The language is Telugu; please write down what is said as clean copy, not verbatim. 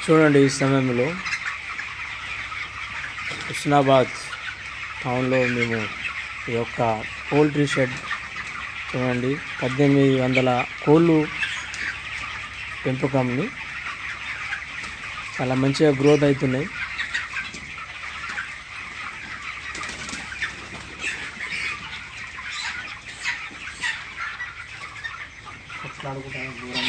చూడండి, ఈ సమయంలో హుస్నాబాద్ టౌన్లో మేము ఈ యొక్క పౌల్ట్రీ షెడ్ చూడండి, 1800 కోళ్ళు పెంపకంని చాలా మంచిగా గ్రోత్ అవుతున్నాయి. కొట్లాడుకుంటాను దూరం